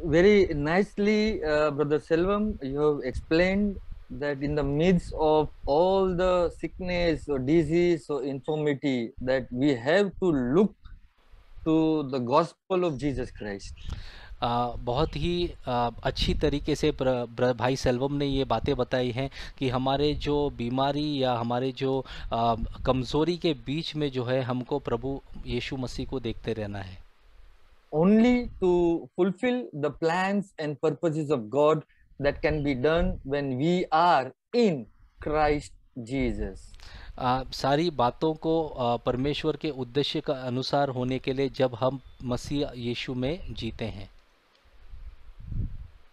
Very nicely, Brother Selvam, you have explained that in the midst of all the sickness or disease or infirmity, that we have to look to the gospel of Jesus Christ. बहुत ही अच्छी तरीके से भाई सेल्वम ने ये बातें बताई हैं कि हमारे जो बीमारी या हमारे जो कमज़ोरी के बीच में जो है हमको प्रभु यीशु मसीह को देखते रहना है। Only to fulfill the plans and purposes of God that can be done when we are in Christ Jesus. सारी बातों को परमेश्वर के उद्देश्य का अनुसार होने के लिए जब हम मसीह यीशु में जीते हैं।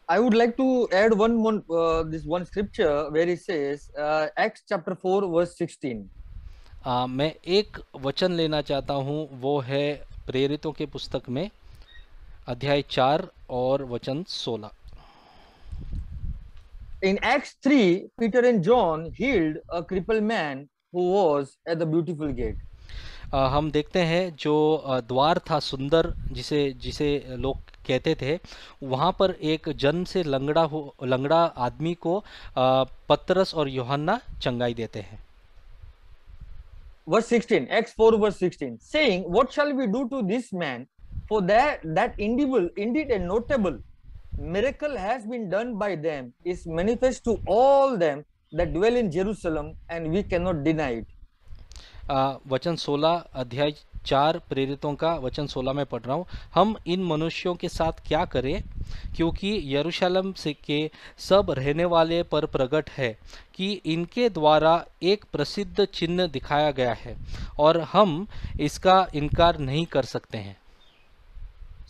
I would like to add one more, this one scripture where it says, Acts chapter 4, verse 16. मैं एक वचन लेना चाहता हूँ, वो है प्रेरितों के पुस्तक में अध्याय 4 और वचन 16। In Acts 3, Peter and John healed a crippled man who was at the beautiful gate. हम देखते हैं जो द्वार था सुंदर, जिसे जिसे लोग कहते थे, वहाँ पर एक जन्म से लंगड़ा आदमी को पतरस और यूहन्ना चंगाई देते हैं। Verse 16, Acts 4, verse 16, saying, what shall we do to this man? For that indeed a notable miracle has been done by them, is manifest to all them that dwell in Jerusalem, and we cannot deny it. वचन 16 अध्याय 4 प्रेरितों का वचन 16 में पढ़ रहा हूँ। हम इन मनुष्यों के साथ क्या करें, क्योंकि यरूशलेम से के सब रहने वाले पर प्रकट है कि इनके द्वारा एक प्रसिद्ध चिन्ह दिखाया गया है और हम इसका इनकार नहीं कर सकते हैं।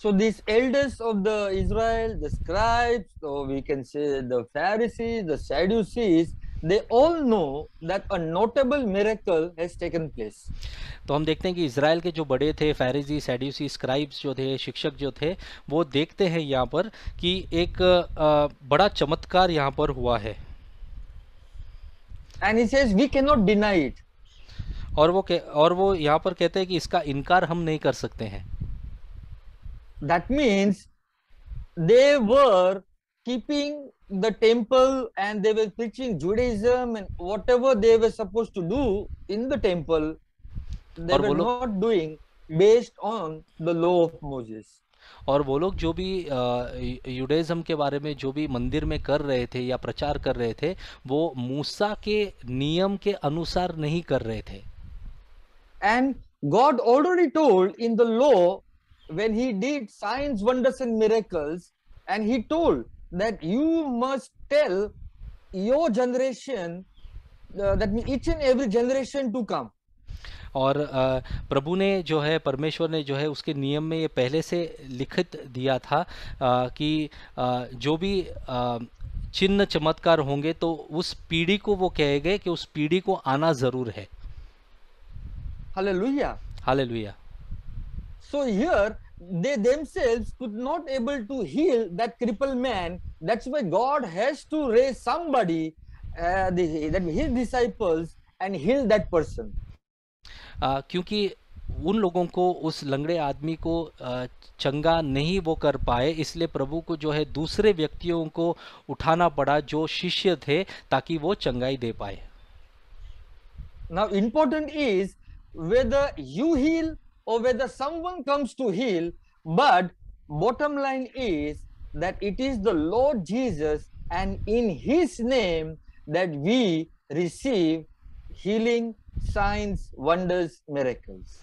So these elders of the Israel, the scribes, or we can say the Pharisees, the Sadducees, they all know that a notable miracle has taken place. तो हम देखते हैं कि इज़राइल के जो बड़े थे, फैरिसी, सैड्यूसी, स्क्राइब्स जो थे, शिक्षक जो थे, वो देखते हैं यहाँ पर कि एक बड़ा चमत्कार यहाँ पर हुआ है। And he says we cannot deny it. और वो यहाँ पर कहते हैं कि इसका इनकार हम नहीं कर सकते हैं। That means they were keeping the temple and they were preaching Judaism and whatever they were supposed to do in the temple, they were not doing based on the law of Moses. और वो लोग जो भी युडाइज्म के बारे में जो भी मंदिर में कर रहे थे या प्रचार कर रहे थे, वो मूसा के नियम के अनुसार नहीं कर रहे थे। And God already told in the law when he did signs, wonders and miracles, and he told that you must tell your generation, that means each and every generation to come. और प्रभु ने जो है, परमेश्वर ने जो है, उसके नियम में ये पहले से लिखित दिया था कि जो भी चिन्ह चमत्कार होंगे तो उस पीढ़ी को वो कहेंगे कि उस पीढ़ी को आना जरूर है। Hallelujah. Hallelujah. So here they themselves could not able to heal that crippled man. That's why God has to raise somebody, that his disciples, and heal that person. क्योंकि उन लोगों को, उस लंगड़े आदमी को चंगा नहीं वो कर पाए, इसलिए प्रभु को जो है दूसरे व्यक्तियों को उठाना पड़ा जो शिष्य थे, ताकि वो चंगाई दे पाए। Now important is whether you heal or whether someone comes to heal, but bottom line is that it is the Lord Jesus and in his name that we receive healing, signs, wonders, miracles.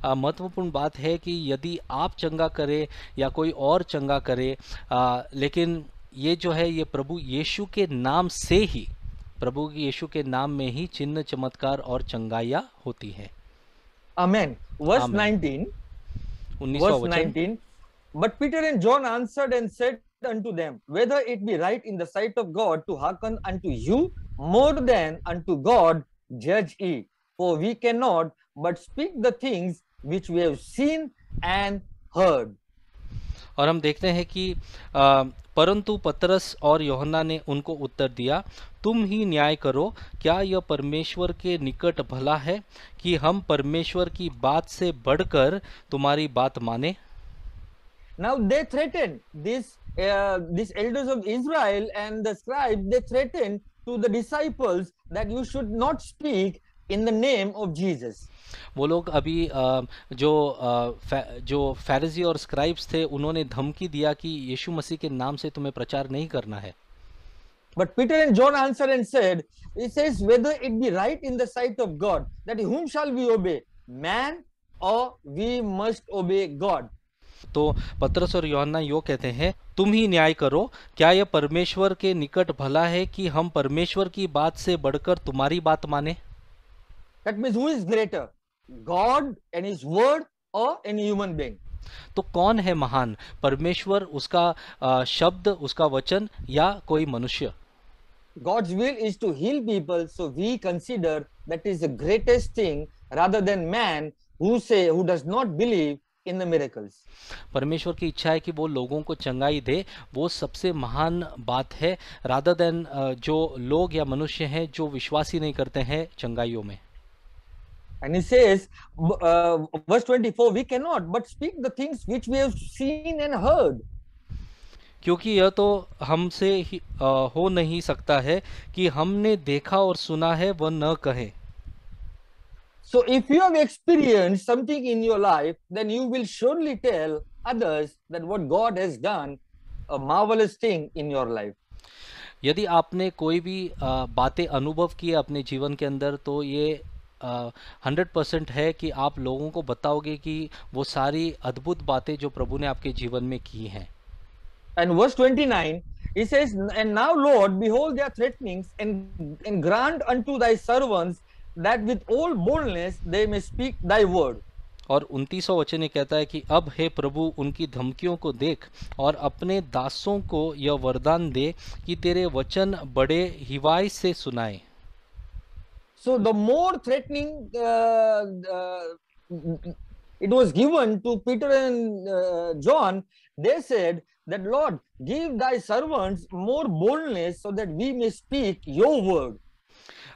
महत्वपूर्ण बात है कि यदि आप चंगा करें या कोई और चंगा करे, लेकिन ये जो है ये प्रभु यीशु के नाम से ही, प्रभु यीशु के नाम में ही चिन्ह चमत्कार और चंगाइयाँ होती है। Amen. Verse 19. Verse 19. But Peter and John answered and said unto them, whether it be right in the sight of God to hearken unto you more than unto God, judge ye. For we cannot but speak the things which we have seen and heard. और हम देखते हैं कि परंतु पतरस और यूहन्ना ने उनको उत्तर दिया, तुम ही न्याय करो, क्या यह परमेश्वर के निकट भला है कि हम परमेश्वर की बात से बढ़कर तुम्हारी बात माने? Now they threatened this these elders of Israel and the scribes, they threatened to the disciples that you should not speak in the name of Jesus. वो लोग अभी जो फैरिजी और स्क्राइब्स थे उन्होंने धमकी दिया कि यीशु मसीह के नाम से तुम्हें प्रचार नहीं करना है. But Peter and John answered and said, it says, whether it be right in the sight of God, that whom shall we obey, man or we must obey God. तो पतरस और यूहन्ना यो कहते हैं, तुम ही न्याय करो, क्या यह परमेश्वर के निकट भला है कि हम परमेश्वर की बात से बढ़कर तुम्हारी बात माने? That means who is greater, God and his word or any human being? तो कौन है महान, परमेश्वर, उसका शब्द, उसका वचन, या कोई मनुष्य? God's will is to heal people, so we consider that is the greatest thing rather than man who does not believe in the miracles. परमेश्वर की इच्छा है कि वो लोगों को चंगाई दे, वो सबसे महान बात है rather than जो लोग या मनुष्य हैं जो विश्वास ही नहीं करते हैं चंगाइयों में. And he says, verse 24, we cannot but speak the things which we have seen and heard. क्योंकि यह तो हमसे हो नहीं सकता है कि हमने देखा और सुना है वह न कहे. So if you have experienced something in your life, then you will surely tell others that what God has done, a marvelous thing in your life. यदि आपने कोई भी बातें अनुभव की अपने जीवन के अंदर, तो ये 100% है कि आप लोगों को बताओगे कि वो सारी अद्भुत बातें जो प्रभु ने आपके जीवन में की हैं. And verse 29, he says, and now Lord, behold their threatenings, and grant unto thy servants that with all boldness they may speak thy word. और 29वां वचन ये कहता है कि अब हे प्रभु उनकी धमकियों को देख और अपने दासों को यह वरदान दे कि तेरे वचन बड़े हिवाई से सुनाए. So the more threatening it was given to Peter and John, they said that Lord, give thy servants more boldness so that we may speak your word.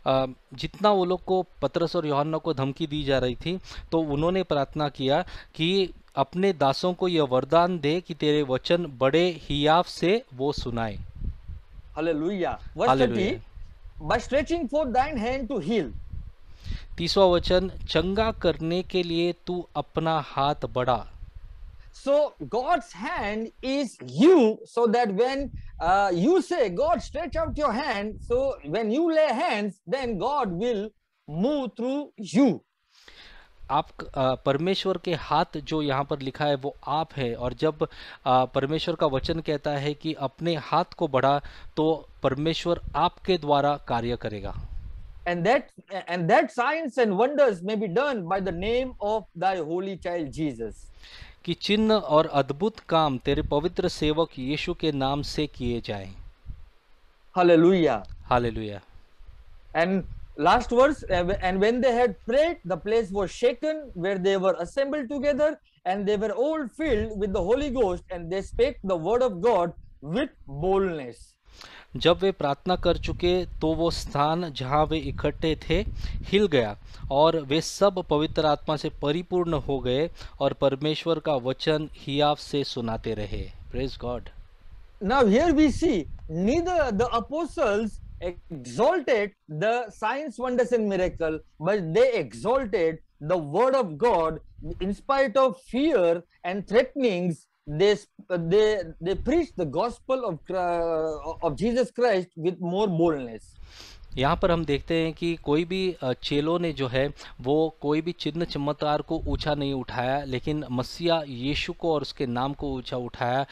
जितना वो लोग को, पतरस और यूहन्ना को धमकी दी जा रही थी, तो उन्होंने प्रार्थना किया कि अपने दासों को यह वरदान दे कि तेरे वचन बड़े हियाव से वो सुनाए. Hallelujah. Verse 30, by stretching forth thine hand to heal. 30वां वचन, चंगा करने के लिए तू अपना हाथ बढ़ा. So God's hand is you, so that when you say, God, stretch out your hand, so when you lay hands, then God will move through you. आप परमेश्वर के हाथ जो यहाँ पर लिखा है वो आप है, और जब परमेश्वर का वचन कहता है कि अपने हाथ को बढ़ा, तो परमेश्वर आपके द्वारा कार्य करेगा. And that signs and wonders may be done by the name of thy holy child Jesus. कि चिन्ह और अद्भुत काम तेरे पवित्र सेवक यीशु के नाम से किए जाएं. Hallelujah. Hallelujah. And last verse, and when they had prayed, the place was shaken where they were assembled together, and they were all filled with the Holy Ghost, and they spake the word of God with boldness. जब वे प्रार्थना कर चुके तो वो स्थान जहाँ वे इकट्ठे थे हिल गया, और वे सब पवित्र आत्मा से परिपूर्ण हो गए और परमेश्वर का वचन हियाव से सुनाते रहे. Praise God. Now here we see neither the apostles exalted the signs, wonders and miracle, but they exalted the word of God in spite of fear and threatenings. They preached the gospel of Jesus Christ with more boldness. यहाँ पर हम देखते हैं कि कोई भी चेलों ने जो है वो कोई भी चिन्ह चमत्कार को ऊंचा नहीं उठाया, लेकिन मसीहा यीशु को और उसके नाम को ऊंचा उठाया.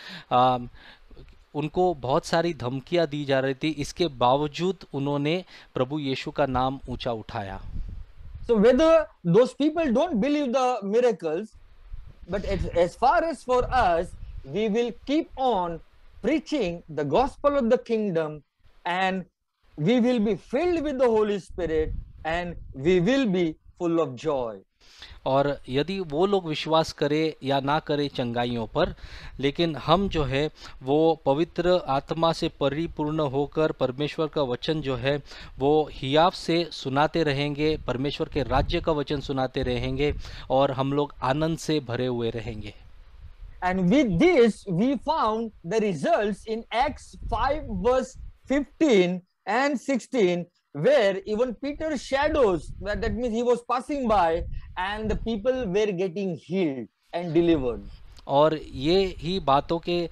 उनको बहुत सारी धमकियां दी जा रही थी, इसके बावजूद उन्होंने प्रभु यीशु का नाम ऊंचा उठाया. So whether those people don't believe the miracles, but as far as for us, we will keep on preaching the gospel of the kingdom, and we will be filled with the Holy Spirit, and we will be full of joy. और यदि वो लोग विश्वास करें या ना करें चंगाइयों पर, लेकिन हम जो है वो पवित्र आत्मा से परिपूर्ण होकर परमेश्वर का वचन जो है वो हियाव से सुनाते रहेंगे, परमेश्वर के राज्य का वचन सुनाते रहेंगे, और हम लोग आनंद से भरे हुए रहेंगे. And with this, we found the results in Acts 5 verse 15 and 16, where even Peter's shadows, that means he was passing by, and the people were getting healed and delivered. और ये ही बातों के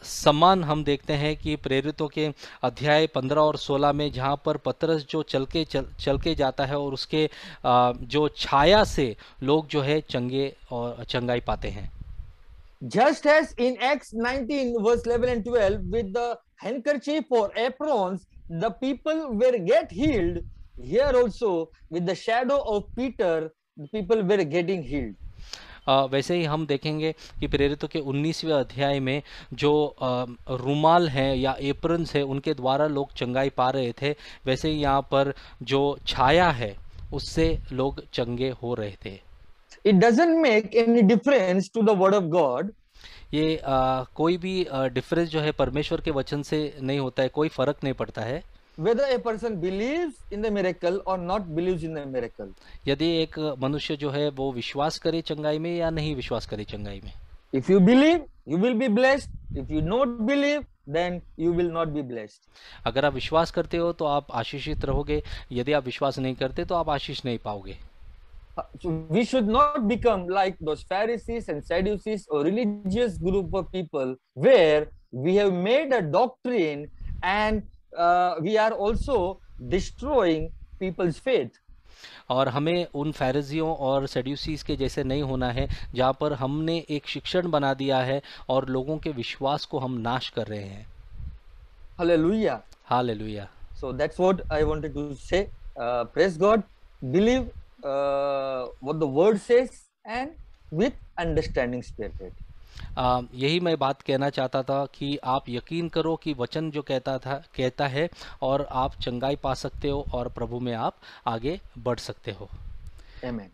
समान हम देखते हैं कि प्रेरितों के अध्याय 15 और 16 में, जहाँ पर पतरस जो चल के जाता है और उसके जो छाया से लोग जो है चंगे और चंगाई पाते हैं. Just as in Acts 19 verse 11 and 12, with the handkerchief or aprons, the people were get healed. Here also, with the shadow of Peter, the people were getting healed. वैसे ही हम देखेंगे कि प्रेरितों के 19वें अध्याय में जो रुमाल हैं या एप्रन्स है, उनके द्वारा लोग चंगाई पा रहे थे. वैसे ही यहाँ पर जो छाया है उससे लोग चंगे हो रहे थे. It doesn't make any difference to the word of God. ये कोई भी डिफरेंस जो है परमेश्वर के वचन से नहीं होता है, कोई फर्क नहीं पड़ता है. Whether a person believes in the miracle or not believes in the miracle. यदि एक मनुष्य जो है वो विश्वास करे चंगाई में या नहीं विश्वास करे चंगाई में. If you believe, you will be blessed. If you not believe, then you will not be blessed. अगर आप विश्वास करते हो तो आप आशीषित रहोगे, यदि आप विश्वास नहीं करते तो आप आशीष नहीं पाओगे. So we should not become like those Pharisees and Sadducees or religious group of people where we have made a doctrine and we are also destroying people's faith. और हमें उन फैरिजियों और सैड्यूसीज के जैसे नहीं होना है, जहाँ पर हमने एक शिक्षण बना दिया है और लोगों के विश्वास को हम नाश कर रहे हैं. Hallelujah. Hallelujah. So that's what I wanted to say. Praise God. Believe what the word says and with understanding spirit. यही मैं बात कहना चाहता था कि आप यकीन करो कि वचन जो कहता है और आप चंगाई पा सकते हो और प्रभु में आप आगे बढ़ सकते हो. Amen.